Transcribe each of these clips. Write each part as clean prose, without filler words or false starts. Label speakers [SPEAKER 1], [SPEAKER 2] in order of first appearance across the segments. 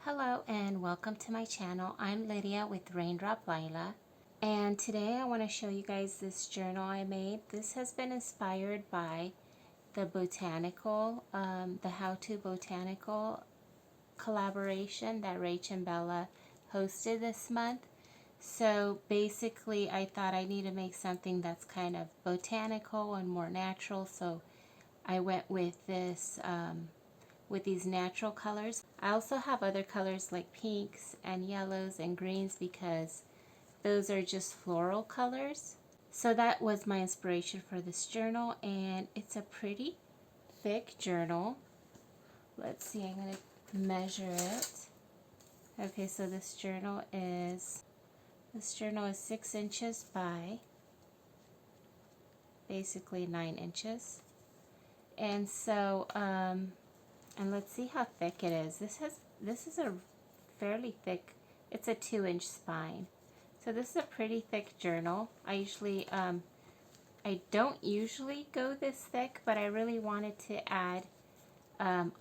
[SPEAKER 1] Hello and welcome to my channel. I'm Lydia with Raindrop Lila, and today I want to show you guys this journal I made. This has been inspired by the the How to Botanical collaboration that Rach and Bella hosted this month. So basically I thought I need to make something that's kind of botanical and more natural, so I went with this with these natural colors. I also have other colors like pinks and yellows and greens because those are just floral colors. So that was my inspiration for this journal, and it's a pretty thick journal. Let's see, I'm going to measure it. Okay, so this journal is 6 inches by basically 9 inches. And so and let's see how thick it is. This is a fairly thick, it's a 2-inch spine. So this is a pretty thick journal. I don't usually go this thick, but I really wanted to add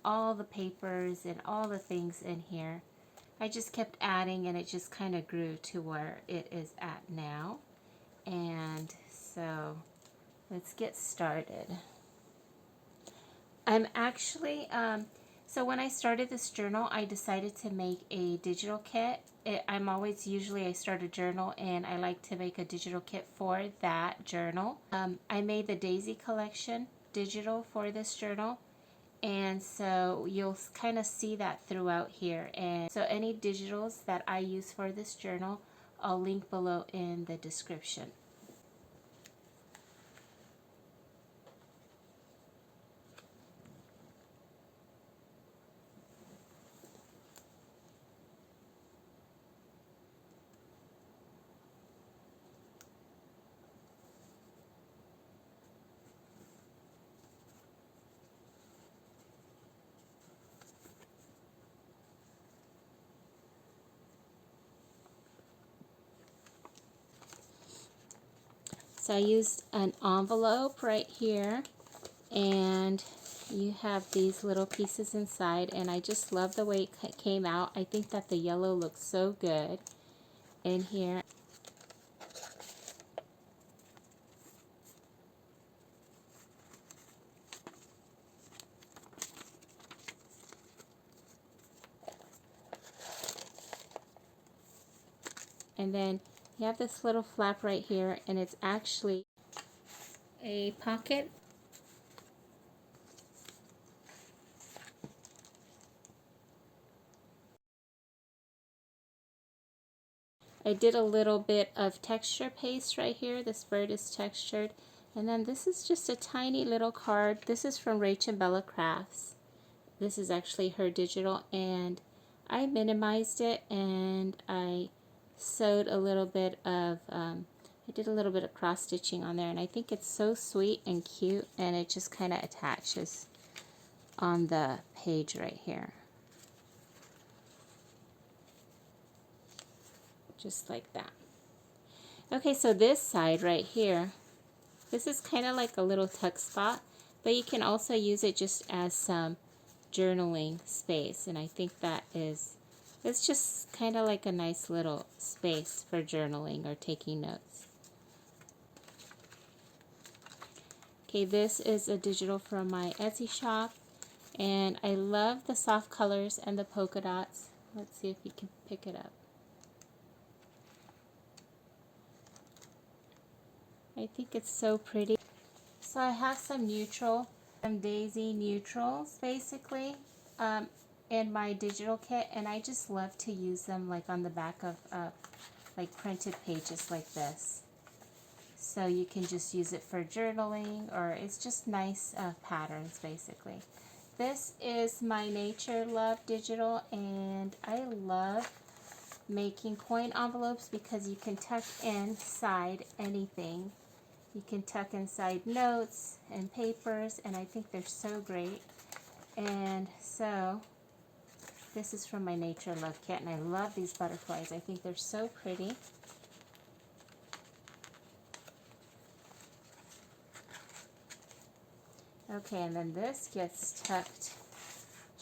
[SPEAKER 1] all the papers and all the things in here. I just kept adding and it just kind of grew to where it is at now. And so let's get started. I'm actually, so when I started this journal, I decided to make a digital kit. I start a journal and I like to make a digital kit for that journal. I made the Daisy collection digital for this journal, and so you'll kind of see that throughout here. And so any digitals that I use for this journal, I'll link below in the description. So I used an envelope right here, and you have these little pieces inside, and I just love the way it came out. I think that the yellow looks so good in here. And then you have this little flap right here, and it's actually a pocket. I did a little bit of texture paste right here. This bird is textured. And then this is just a tiny little card. This is from Rach and Bella Crafts. This is actually her digital, and I minimized it and I sewed a little bit of, I did a little bit of cross stitching on there, and I think it's so sweet and cute, and it just kind of attaches on the page right here. Just like that. Okay, so this side right here, this is kind of like a little tuck spot, but you can also use it just as some journaling space, and I think it's just kind of like a nice little space for journaling or taking notes. Okay, this is a digital from my Etsy shop, and I love the soft colors and the polka dots. Let's see if you can pick it up. I think it's so pretty. So I have some Daisy neutrals basically in my digital kit, and I just love to use them like on the back of like printed pages like this. So you can just use it for journaling, or it's just nice patterns basically. This is my Nature Love digital, and I love making coin envelopes because you can tuck inside anything. You can tuck inside notes and papers, and I think they're so great. And so this is from my Nature Love kit, and I love these butterflies. I think they're so pretty. Okay, and then this gets tucked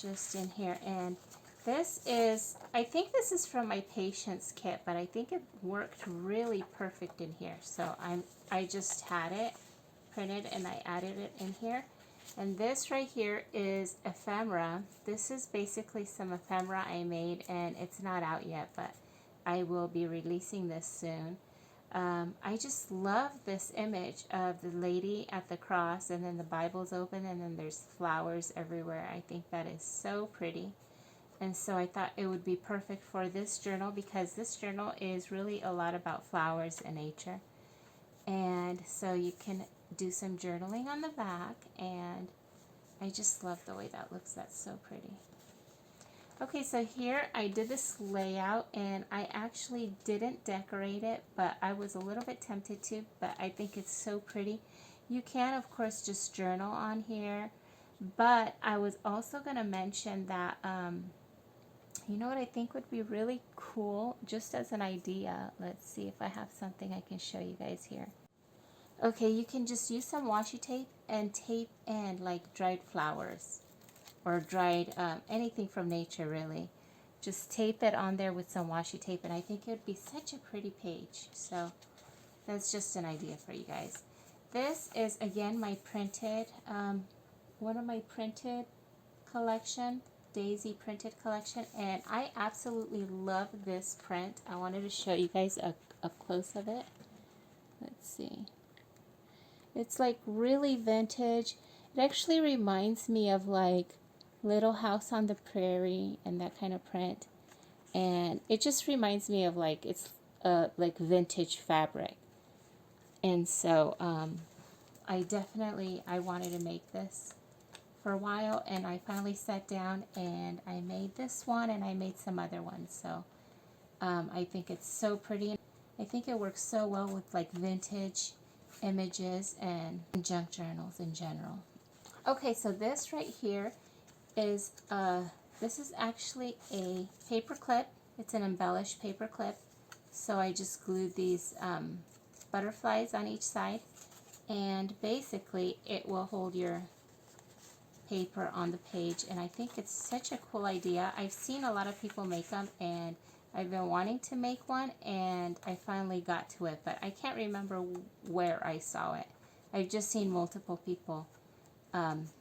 [SPEAKER 1] just in here, and This is, I think this is from my patient's kit, but I think it worked really perfect in here. So I just had it printed and I added it in here. And this right here is ephemera. This is basically some ephemera I made, and it's not out yet, but I will be releasing this soon. I just love this image of the lady at the cross, and then the Bible's open, and then there's flowers everywhere. I think that is so pretty. And so I thought it would be perfect for this journal, because this journal is really a lot about flowers and nature. And so you can do some journaling on the back, and I just love the way that looks. That's so pretty. Okay, so here I did this layout, and I actually didn't decorate it, but I was a little bit tempted to, but I think it's so pretty. You can, of course, just journal on here, but I was also going to mention that, you know what I think would be really cool, just as an idea. Let's see if I have something I can show you guys here. Okay, you can just use some washi tape and tape in like dried flowers or dried anything from nature, really. Just tape it on there with some washi tape, and I think it would be such a pretty page. So that's just an idea for you guys. This is again my printed, one of my printed collection, Daisy printed collection, and I absolutely love this print. I wanted to show you guys a close of it. Let's see. It's like really vintage. It actually reminds me of like Little House on the Prairie and that kind of print, and it just reminds me of like it's like vintage fabric. And so I wanted to make this for a while, and I finally sat down and I made this one, and I made some other ones. So I think it's so pretty. I think it works so well with like vintage images and junk journals in general. Okay, so this right here is this is actually a paper clip. It's an embellished paper clip. So I just glued these butterflies on each side, and basically it will hold your paper on the page, and I think it's such a cool idea. I've seen a lot of people make them, and I've been wanting to make one, and I finally got to it, but I can't remember where I saw it. I've just seen multiple people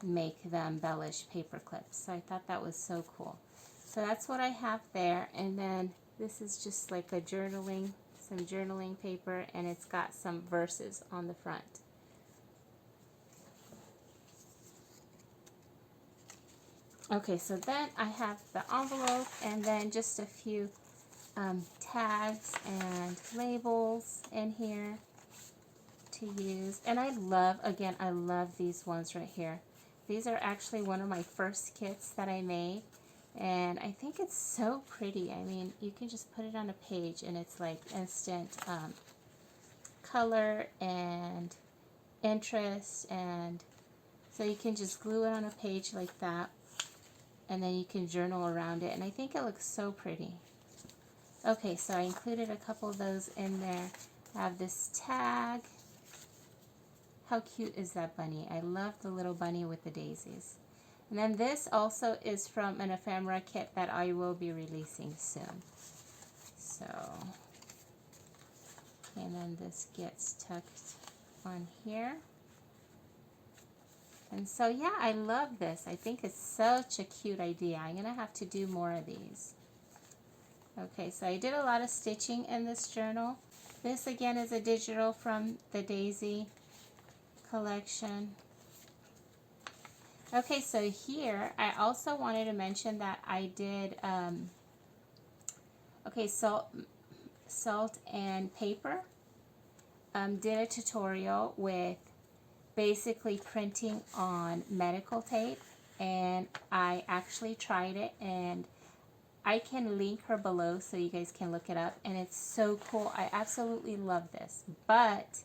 [SPEAKER 1] make the embellished paper clips, so I thought that was so cool. So that's what I have there, and then this is just like a journaling, some journaling paper, and it's got some verses on the front. Okay, so then I have the envelope, and then just a few tags and labels in here to use. And I love, again, I love these ones right here. These are actually one of my first kits that I made, and I think it's so pretty. I mean, you can just put it on a page, and it's like instant color and interest, and so you can just glue it on a page like that, and then you can journal around it, and I think it looks so pretty. Okay, so I included a couple of those in there. I have this tag. How cute is that bunny? I love the little bunny with the daisies. And then this also is from an ephemera kit that I will be releasing soon. So, and then this gets tucked on here. And so, yeah, I love this. I think it's such a cute idea. I'm going to have to do more of these. Okay, so I did a lot of stitching in this journal. This, again, is a digital from the Daisy collection. Okay, so here, I also wanted to mention that I did, salt and paper. Did a tutorial with basically printing on medical tape, and I actually tried it, and I can link her below so you guys can look it up, and it's so cool. I absolutely love this. But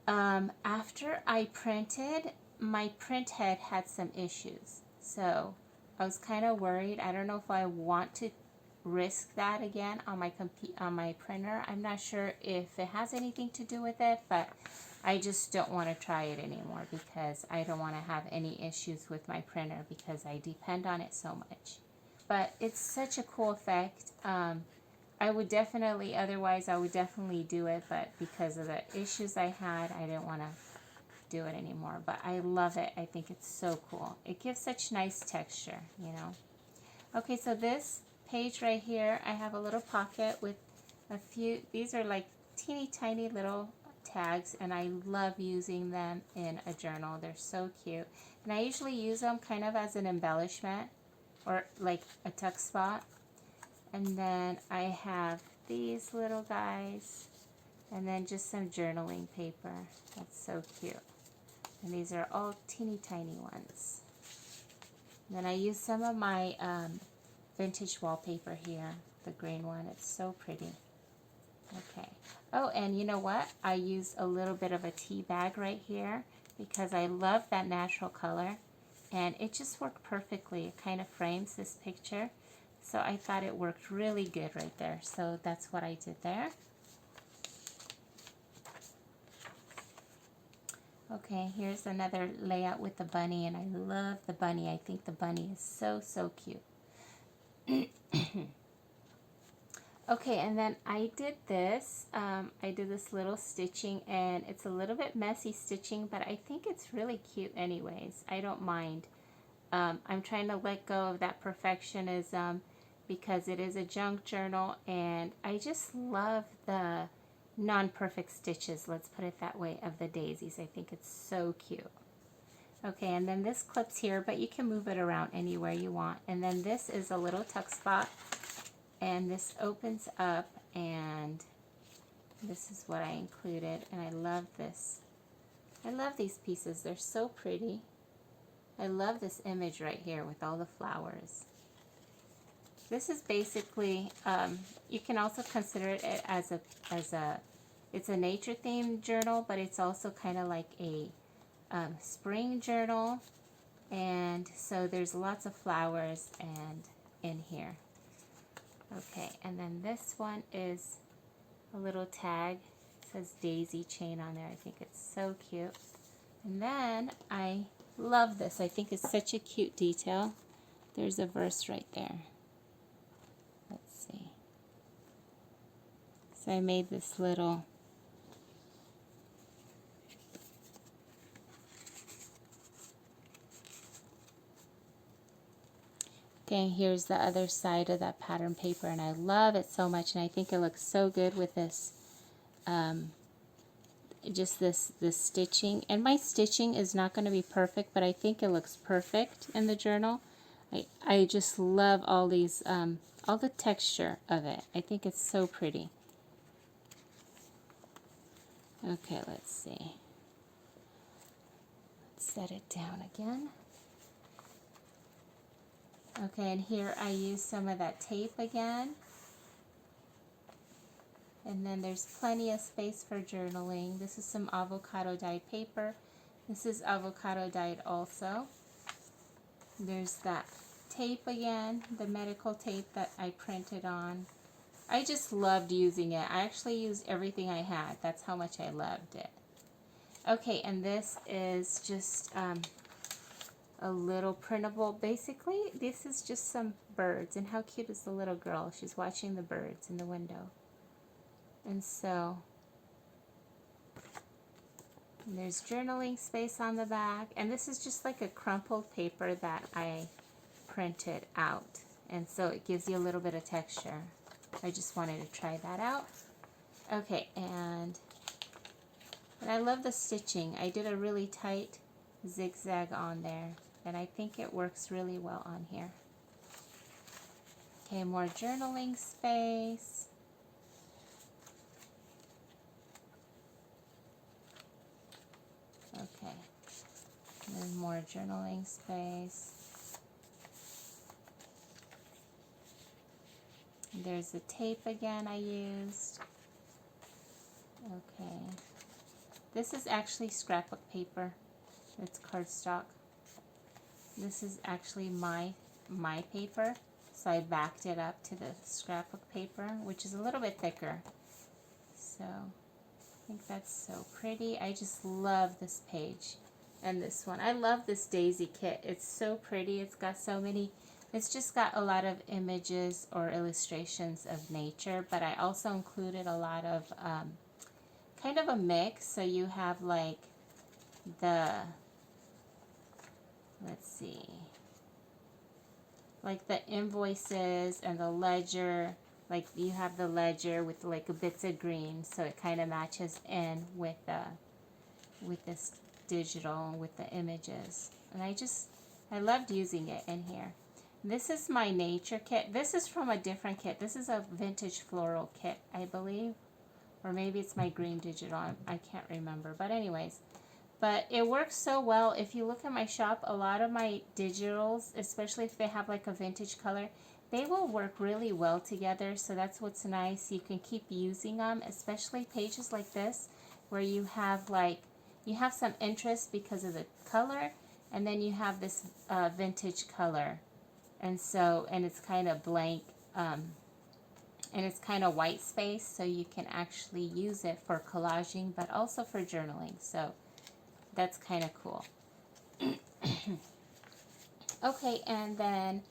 [SPEAKER 1] after I printed, my print head had some issues, so I was kind of worried. I don't know if I want to risk that again on my printer. I'm not sure if it has anything to do with it, but I just don't want to try it anymore because I don't want to have any issues with my printer because I depend on it so much. but it's such a cool effect. I would definitely, otherwise I would definitely do it, but because of the issues I had, I didn't want to do it anymore. But I love it. I think it's so cool. It gives such nice texture, you know. Okay, so this page right here, I have a little pocket with a few, these are like teeny tiny little tags, and I love using them in a journal. They're so cute. And I usually use them kind of as an embellishment or like a tuck spot. And then I have these little guys, and then just some journaling paper. That's so cute. And these are all teeny tiny ones. And then I use some of my vintage wallpaper here, the green one. It's so pretty. Okay. Oh, and you know what? I use a little bit of a tea bag right here because I love that natural color, and it just worked perfectly. It kind of frames this picture, so I thought it worked really good right there. So that's what I did there. Okay, here's another layout with the bunny, and I love the bunny. I think the bunny is so, so cute. Okay, and then I did this. I did this little stitching, and it's a little bit messy stitching, but I think it's really cute anyways. I don't mind. I'm trying to let go of that perfectionism because it is a junk journal, and I just love the non-perfect stitches, let's put it that way, of the daisies. I think it's so cute. Okay, and then this clips here, but you can move it around anywhere you want. And then this is a little tuck spot, and this opens up, and this is what I included, and I love this. I love these pieces. They're so pretty. I love this image right here with all the flowers. This is basically, you can also consider it as it's a nature themed journal, but it's also kind of like a spring journal. And so there's lots of flowers and in here. Okay, and then this one is a little tag. It says daisy chain on there. I think it's so cute. And then I love this. I think it's such a cute detail. There's a verse right there. Let's see. So I made this little okay, here's the other side of that pattern paper, and I love it so much, and I think it looks so good with this just this stitching. And my stitching is not going to be perfect, but I think it looks perfect in the journal. I just love all these all the texture of it. I think it's so pretty. Okay, let's see. Let's set it down again. Okay, and here I use some of that tape again. And then there's plenty of space for journaling. This is some avocado dyed paper. This is avocado dyed also. There's that tape again, the medical tape that I printed on. I just loved using it. I actually used everything I had. That's how much I loved it. Okay, and this is just a little printable. Basically, this is just some birds. And how cute is the little girl? She's watching the birds in the window. And so there's journaling space on the back. And this is just like a crumpled paper that I printed out. And so it gives you a little bit of texture. I just wanted to try that out. Okay, and I love the stitching. I did a really tight zigzag on there, and I think it works really well on here. Okay, more journaling space. Okay, and then more journaling space. There's the tape again I used. Okay. This is actually scrapbook paper. It's cardstock. This is actually my paper. So I backed it up to the scrapbook paper, which is a little bit thicker. So I think that's so pretty. I just love this page and this one. I love this daisy kit. It's so pretty. It's got so many It's just got a lot of images or illustrations of nature, but I also included a lot of kind of a mix. So you have like the, let's see, like the invoices and the ledger. Like you have the ledger with like bits of green, so it kind of matches in with this digital with the images. And I loved using it in here. This is my nature kit. This is from a different kit. This is a vintage floral kit, I believe. Or maybe it's my green digital. I can't remember. But anyways, but it works so well. If you look at my shop, a lot of my digitals, especially if they have like a vintage color, they will work really well together. So that's what's nice. You can keep using them, especially pages like this where you have like, you have some interest because of the color, and then you have this vintage color. And so, and it's kind of blank, and it's kind of white space, so you can actually use it for collaging, but also for journaling. So that's kind of cool. Okay, and then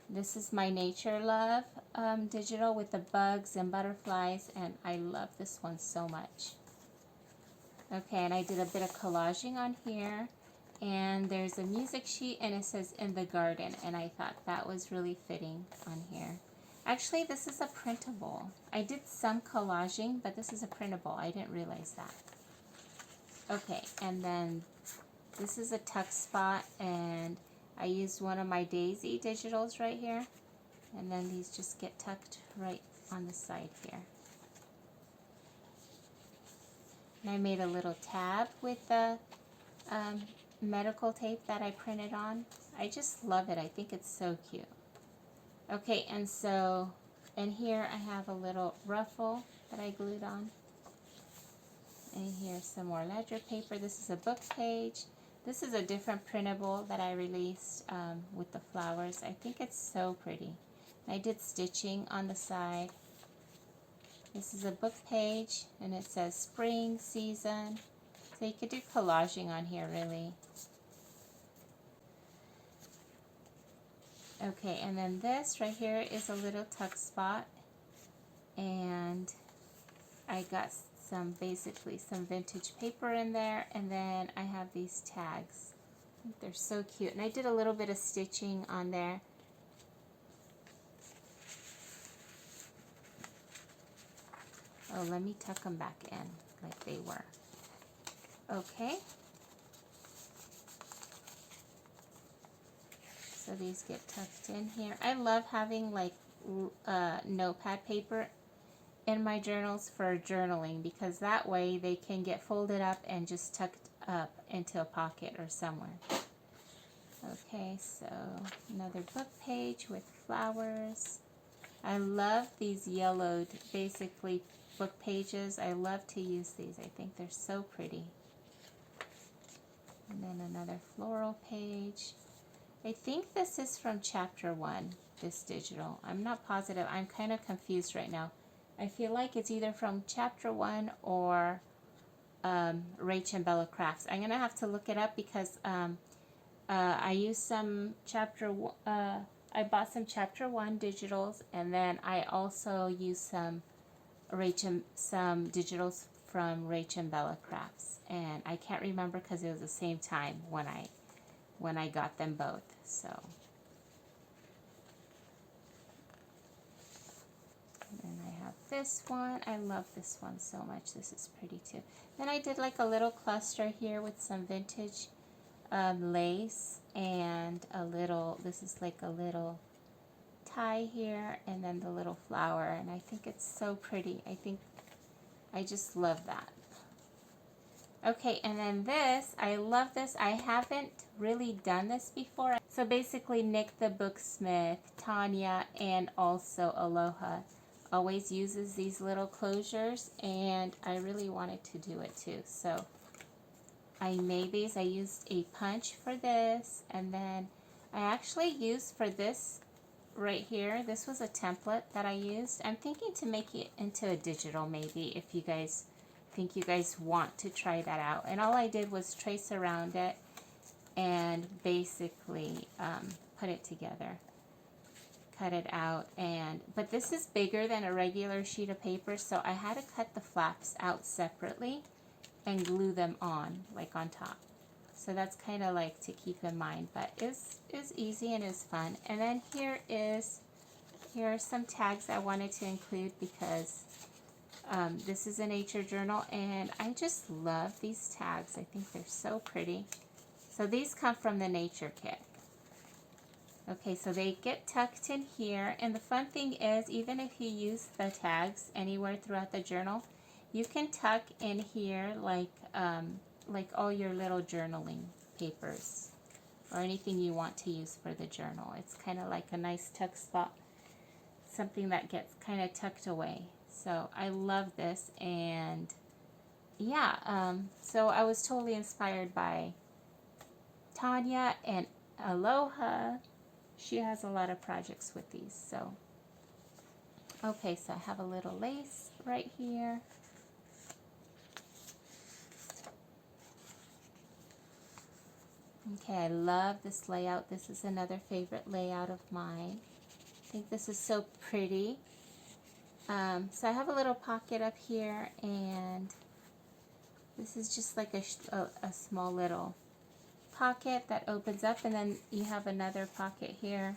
[SPEAKER 1] this is my Nature Love digital with the bugs and butterflies, and I love this one so much. Okay, and I did a bit of collaging on here. And there's a music sheet, and it says "In the Garden," and I thought that was really fitting on here. Actually, this is a printable. I did some collaging, but this is a printable. I didn't realize that. Okay, and then this is a tuck spot, and I used one of my Daisy digitals right here. And then these just get tucked right on the side here. And I made a little tab with the medical tape that I printed on. I just love it. I think it's so cute. Okay, and so in here I have a little ruffle that I glued on. And here's some more ledger paper. This is a book page. This is a different printable that I released with the flowers. I think it's so pretty. I did stitching on the side. This is a book page, and it says spring season. So you could do collaging on here, really. Okay, and then this right here is a little tuck spot, and I got basically some vintage paper in there, and then I have these tags. I think they're so cute, and I did a little bit of stitching on there. Oh, let me tuck them back in like they were. Okay. So these get tucked in here. I love having like notepad paper in my journals for journaling, because that way they can get folded up and just tucked up into a pocket or somewhere. Okay, so another book page with flowers. I love these yellowed, basically book pages. I love to use these. I think they're so pretty. And then another floral page. I think this is from chapter 1, this digital. I'm not positive. I'm kind of confused right now. I feel like it's either from chapter 1 or Rach and Bella Crafts. I'm going to have to look it up, because I used some I bought some chapter 1 digitals, and then I also used some digitals from Rach and Bella Crafts. And I can't remember because it was the same time when I got them both. So, and then I have this one. I love this one so much. This is pretty too. Then I did like a little cluster here with some vintage lace, and this is like a little tie here, and then the little flower, and I think it's so pretty. I just love that. Okay, and then this, I love this. I haven't really done this before. So basically, Nick the Booksmith, Tanya, and also Aloha always uses these little closures, and I really wanted to do it too. So I made these. I used a punch for this, and then I actually used for this right here, this was a template that I used. I'm thinking to make it into a digital, maybe, if you guys think you guys want to try that out. And all I did was trace around it and basically put it together. Cut it out, but this is bigger than a regular sheet of paper, so I had to cut the flaps out separately and glue them on, like on top. So that's kind of like to keep in mind, but it's easy and it's fun. And then here are some tags I wanted to include because this is a nature journal, and I just love these tags. I think they're so pretty. So these come from the nature kit. Okay, so they get tucked in here, and the fun thing is, even if you use the tags anywhere throughout the journal, you can tuck in here like all your little journaling papers or anything you want to use for the journal. It's kind of like a nice tuck spot, something that gets kind of tucked away. So I love this, and yeah, so I was totally inspired by Tanya and Aloha. She has a lot of projects with these. So okay, so I have a little lace right here. Okay, I love this layout. This is another favorite layout of mine. I think this is so pretty. So I have a little pocket up here, and this is just like a small little pocket that opens up, and then you have another pocket here.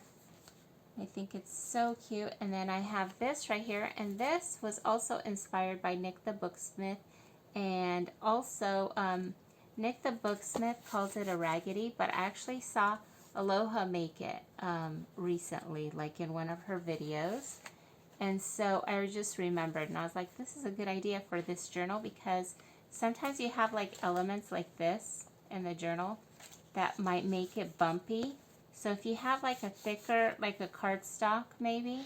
[SPEAKER 1] I think it's so cute. And then I have this right here, and this was also inspired by Nick the Booksmith, and also Nick the Booksmith calls it a raggedy, but I actually saw Aloha make it recently, like in one of her videos. And so I just remembered, and I was like, this is a good idea for this journal, because sometimes you have like elements like this in the journal that might make it bumpy. So if you have like a thicker, like a cardstock maybe,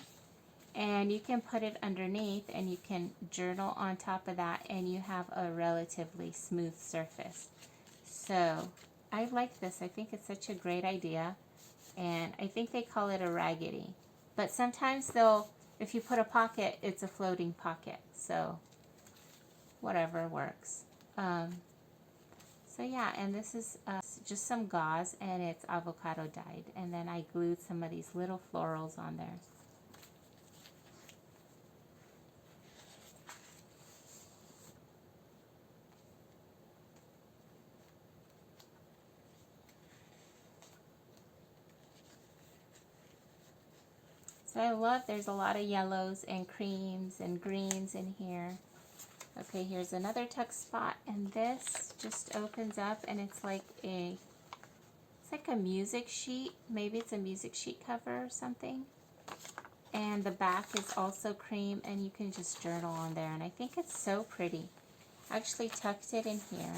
[SPEAKER 1] and you can put it underneath and you can journal on top of that, and you have a relatively smooth surface. So I like this. I think it's such a great idea, and I think they call it a raggedy. But sometimes if you put a pocket, it's a floating pocket. So whatever works. So yeah, and this is just some gauze, and it's avocado dyed, and then I glued some of these little florals on there. So I love, there's a lot of yellows and creams and greens in here. Okay, here's another tuck spot, and this just opens up, and it's like a music sheet. Maybe it's a music sheet cover or something. And the back is also cream, and you can just journal on there, and I think it's so pretty. I actually tucked it in here,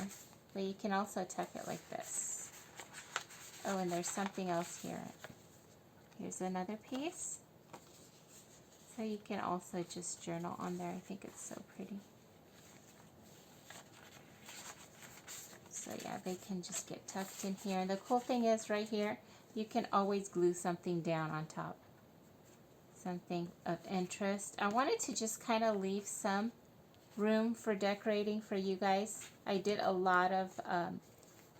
[SPEAKER 1] but you can also tuck it like this. Oh, and there's something else here. Here's another piece. So you can also just journal on there. I think it's so pretty. So yeah, they can just get tucked in here. And the cool thing is right here, you can always glue something down on top. Something of interest. I wanted to just kind of leave some room for decorating for you guys. I did a lot of, I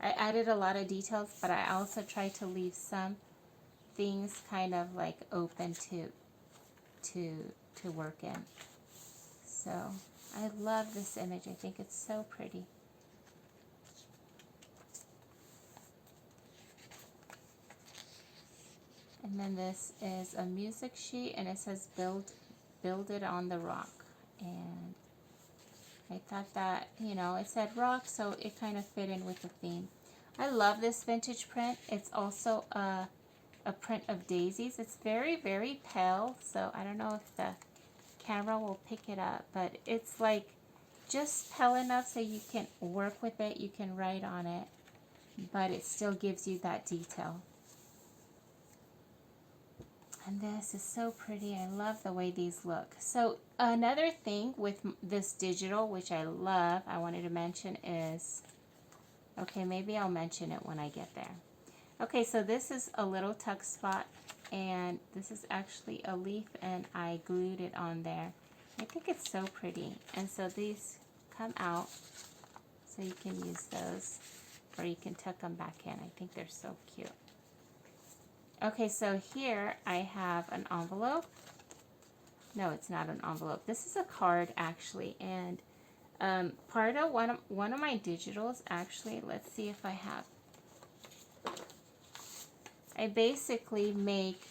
[SPEAKER 1] added a lot of details, but I also tried to leave some things kind of like open to work in. So I love this image. I think it's so pretty. And then this is a music sheet, and it says build it on the rock. And I thought that, you know, it said rock, so it kind of fit in with the theme. I love this vintage print. It's also a print of daisies. It's very, very pale, so I don't know if the camera will pick it up, but it's like just pale enough so you can work with it, you can write on it, but it still gives you that detail. And this is so pretty. I love the way these look. So another thing with this digital, which I love, I wanted to mention is, okay, maybe I'll mention it when I get there. Okay, so this is a little tuck spot, and this is actually a leaf, and I glued it on there. I think it's so pretty. And so these come out, so you can use those, or you can tuck them back in. I think they're so cute. Okay, so here I have an envelope. No, it's not an envelope. This is a card actually, and part of one of my digitals actually. Let's see if I have. I basically make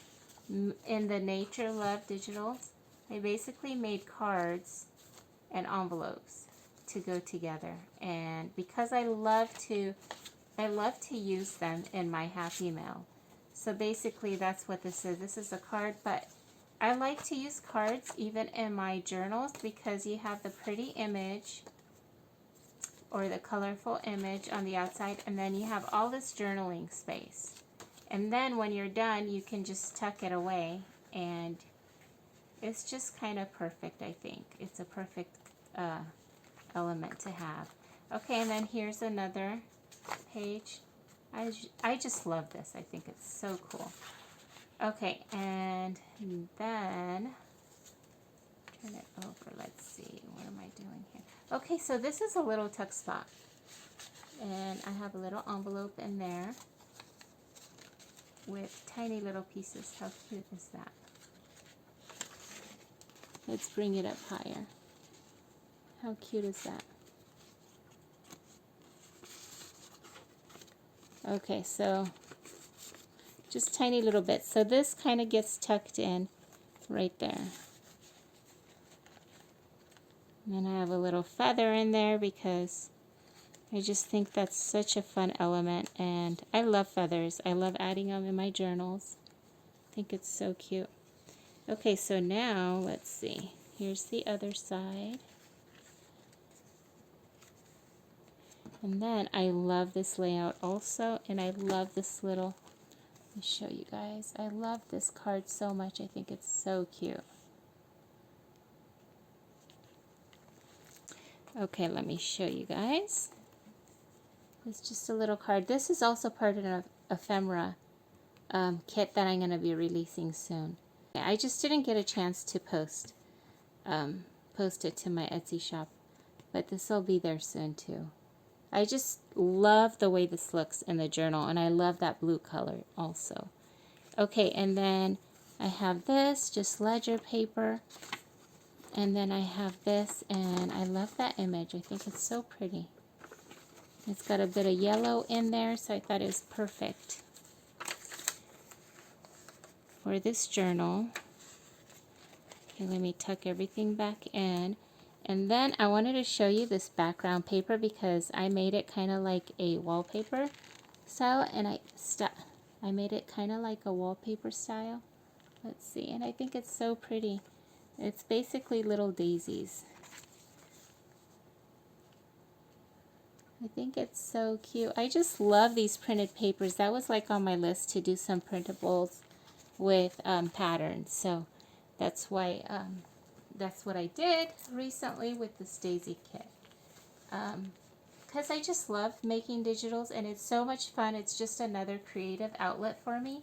[SPEAKER 1] in the Nature Love digitals. I basically made cards and envelopes to go together, and because I love to use them in my happy mail. So basically that's what this is. This is a card, but I like to use cards even in my journals because you have the pretty image or the colorful image on the outside, and then you have all this journaling space. And then when you're done, you can just tuck it away, and it's just kind of perfect, I think. It's a perfect element to have. Okay, and then here's another page. I just love this. I think it's so cool. Okay, and then turn it over. Let's see. What am I doing here? Okay, so this is a little tuck spot. And I have a little envelope in there with tiny little pieces. How cute is that? Let's bring it up higher. How cute is that? Okay, so just tiny little bits. So this kind of gets tucked in right there. And then I have a little feather in there because I just think that's such a fun element, and I love feathers. I love adding them in my journals. I think it's so cute. Okay, so now let's see. Here's the other side. And then I love this layout also, and I love this little, let me show you guys. I love this card so much. I think it's so cute. Okay, let me show you guys. It's just a little card. This is also part of an ephemera kit that I'm going to be releasing soon. I just didn't get a chance to post it to my Etsy shop, but this will be there soon too. I just love the way this looks in the journal, and I love that blue color also. Okay, and then I have this, just ledger paper, and then I have this, and I love that image. I think it's so pretty. It's got a bit of yellow in there, so I thought it was perfect for this journal. Okay, let me tuck everything back in. And then I wanted to show you this background paper because I made it kind of like a wallpaper style, and I made it kind of like a wallpaper style. Let's see, and I think it's so pretty. It's basically little daisies. I think it's so cute. I just love these printed papers. That was like on my list to do some printables with patterns. So that's why that's what I did recently with this daisy kit. Because I just love making digitals, and it's so much fun. It's just another creative outlet for me.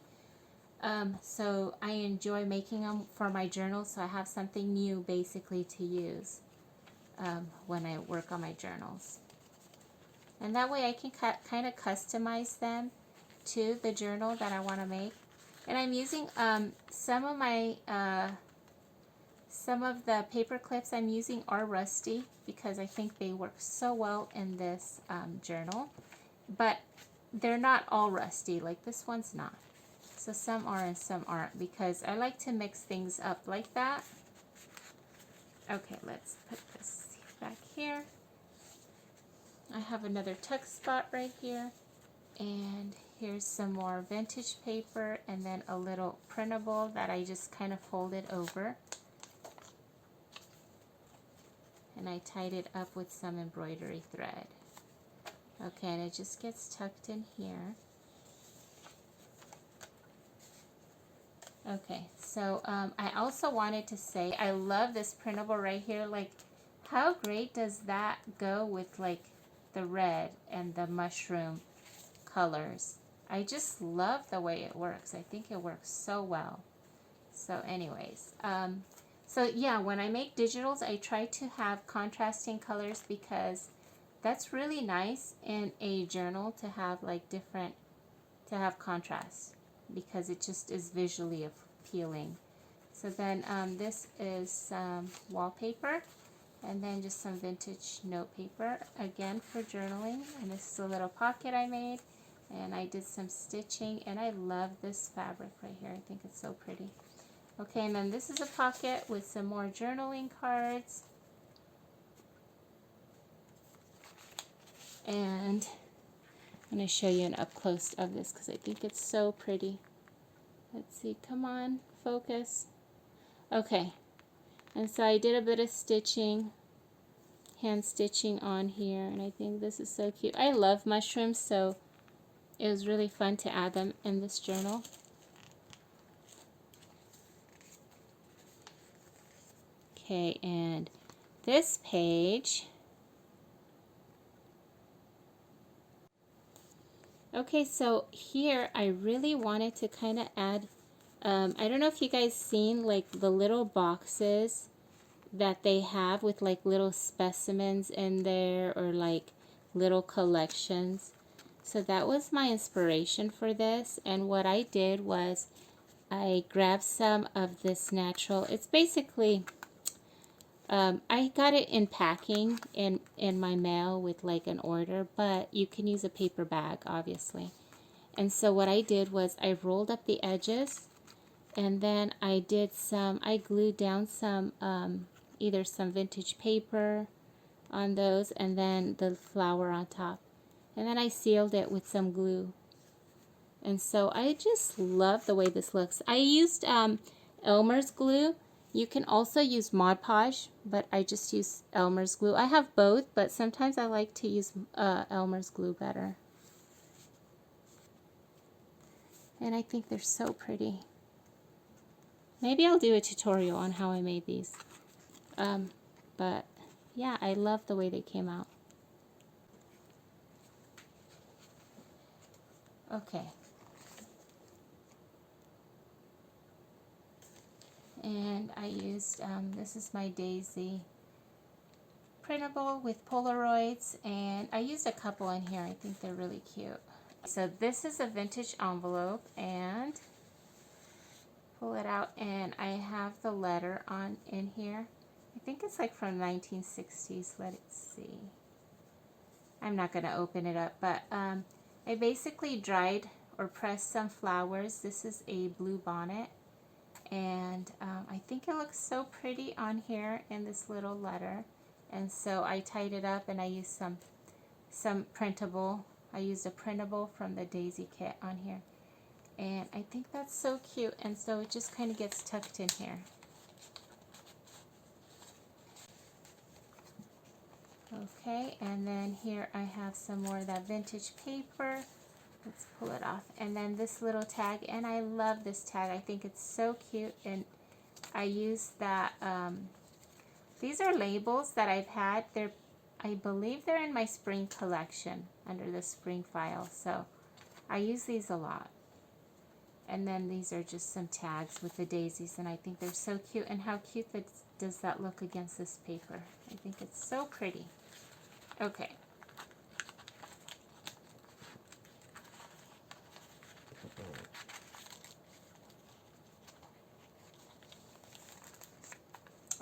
[SPEAKER 1] So I enjoy making them for my journal, so I have something new basically to use when I work on my journals. And that way I can kind of customize them to the journal that I want to make. And I'm using some of the paper clips I'm using are rusty because I think they work so well in this journal. But they're not all rusty, like this one's not. So some are and some aren't, because I like to mix things up like that. Okay, let's put this back here. I have another tuck spot right here, and here's some more vintage paper, and then a little printable that I just kind of folded over, and I tied it up with some embroidery thread. Okay, and it just gets tucked in here. Okay, so I also wanted to say I love this printable right here. Like, how great does that go with like the red and the mushroom colors? I just love the way it works. I think it works so well. So anyways, so yeah, when I make digitals, I try to have contrasting colors because that's really nice in a journal to have like to have contrast. because it just is visually appealing. So then this is some wallpaper, and then just some vintage note paper, again for journaling. And this is a little pocket I made, and I did some stitching, and I love this fabric right here. I think it's so pretty. Okay, and then this is a pocket with some more journaling cards. And I'm going to show you an up close of this because I think it's so pretty. Let's see, come on, focus. Okay, and so I did a bit of stitching, hand stitching on here, and I think this is so cute. I love mushrooms, so it was really fun to add them in this journal. Okay, and this page, okay, so here I really wanted to kind of add, I don't know if you guys seen like the little boxes that they have with like little specimens in there, or like little collections. So that was my inspiration for this, and what I did was I grabbed some of this natural, it's basically, I got it in packing in my mail with like an order, but you can use a paper bag obviously. And so what I did was I rolled up the edges, and then I glued down some either some vintage paper on those, and then the flower on top, and then I sealed it with some glue. And so I just love the way this looks. I used Elmer's glue. You can also use Mod Podge, but I just use Elmer's glue. I have both, but sometimes I like to use Elmer's glue better. And I think they're so pretty. Maybe I'll do a tutorial on how I made these. But yeah, I love the way they came out. Okay. And I used, this is my daisy printable with Polaroids, and I used a couple in here. I think they're really cute. So this is a vintage envelope, and pull it out, and I have the letter on in here. I think it's like from 1960s. Let's see. I'm not going to open it up, but I basically dried or pressed some flowers. This is a blue bonnet, and I think it looks so pretty on here in this little letter. And so I tied it up, and I used some printable. I used a printable from the daisy kit on here, and I think that's so cute. And so it just kind of gets tucked in here. Okay, and then here I have some more of that vintage paper. Let's pull it off. And then this little tag, and I love this tag. I think it's so cute, and I use that, these are labels that I've had. I believe they're in my spring collection under the spring file, so I use these a lot. And then these are just some tags with the daisies, and I think they're so cute. And how cute does that look against this paper? I think it's so pretty. Okay.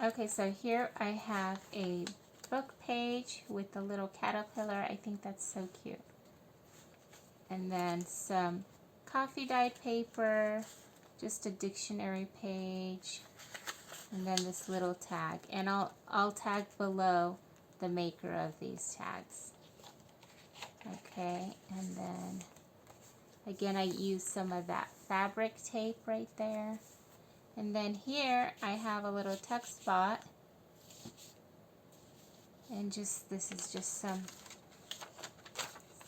[SPEAKER 1] Okay, so here I have a book page with a little caterpillar. I think that's so cute. And then some coffee dyed paper, just a dictionary page, and then this little tag. And I'll tag below the maker of these tags. Okay, and then again I use some of that fabric tape right there. And then here I have a little tuck spot, and just this is just some,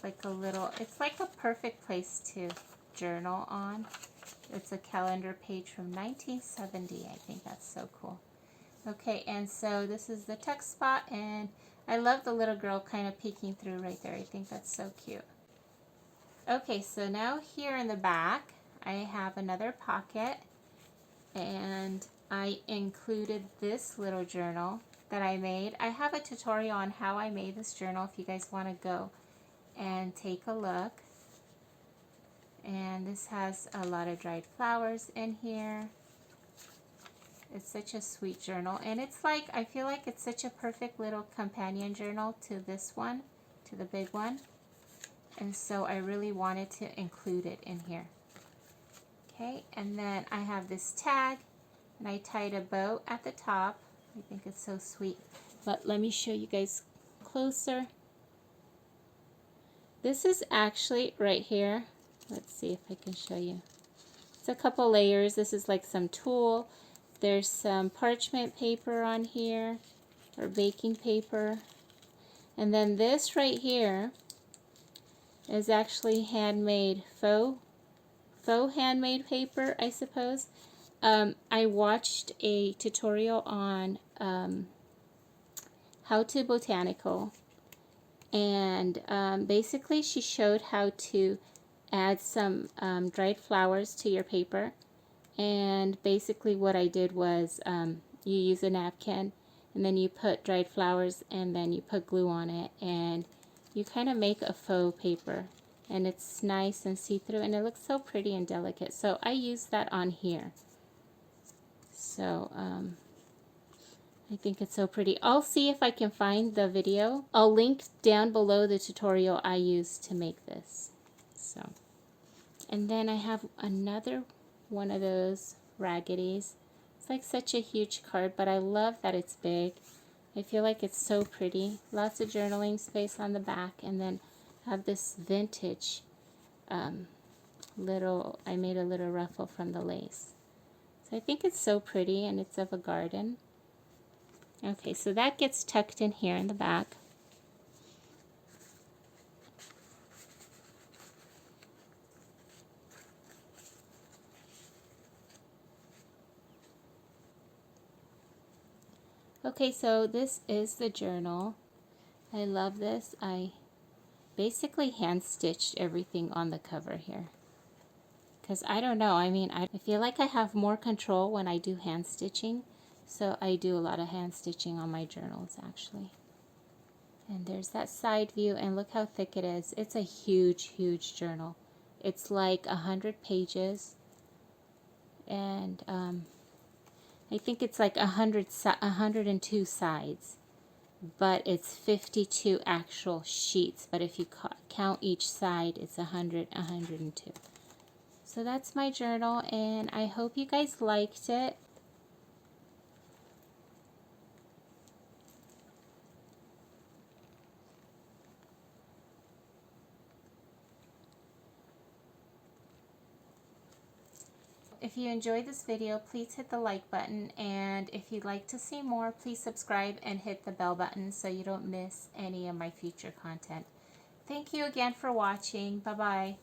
[SPEAKER 1] it's like a perfect place to journal on. It's a calendar page from 1970. I think that's so cool. Okay, and so this is the tuck spot, and I love the little girl kind of peeking through right there. I think that's so cute. Okay, so now here in the back I have another pocket, and I included this little journal that I made. I have a tutorial on how I made this journal if you guys want to go and take a look. And this has a lot of dried flowers in here. It's such a sweet journal, and it's like, I feel like it's such a perfect little companion journal to this one, to the big one. And so I really wanted to include it in here. Okay, and then I have this tag, and I tied a bow at the top. I think it's so sweet. But let me show you guys closer. This is actually right here. Let's see if I can show you. It's a couple layers. This is like some tulle. There's some parchment paper on here, or baking paper. And then this right here is actually handmade, faux handmade paper, I suppose. I watched a tutorial on How to Botanical, and basically she showed how to add some dried flowers to your paper. And basically what I did was you use a napkin, and then you put dried flowers, and then you put glue on it, and you kind of make a faux paper, and it's nice and see-through, and it looks so pretty and delicate. So I used that on here. So I think it's so pretty. I'll see if I can find the video. I'll link down below the tutorial I used to make this. So, and then I have another one of those raggedies. It's like such a huge card, but I love that it's big. I feel like it's so pretty. Lots of journaling space on the back, and then I have this vintage I made a little ruffle from the lace. So I think it's so pretty, and it's of a garden. Okay, so that gets tucked in here in the back. Okay, so this is the journal. I love this. I basically hand stitched everything on the cover here. Because I don't know, I mean, I feel like I have more control when I do hand stitching. So I do a lot of hand stitching on my journals actually. And there's that side view, and look how thick it is. It's a huge, huge journal. It's like 100 pages. And I think it's like 102 sides, but it's 52 actual sheets. But if you count each side, it's 102. So that's my journal, and I hope you guys liked it. If you enjoyed this video, please hit the like button, and if you'd like to see more, please subscribe and hit the bell button so you don't miss any of my future content. Thank you again for watching. Bye-bye.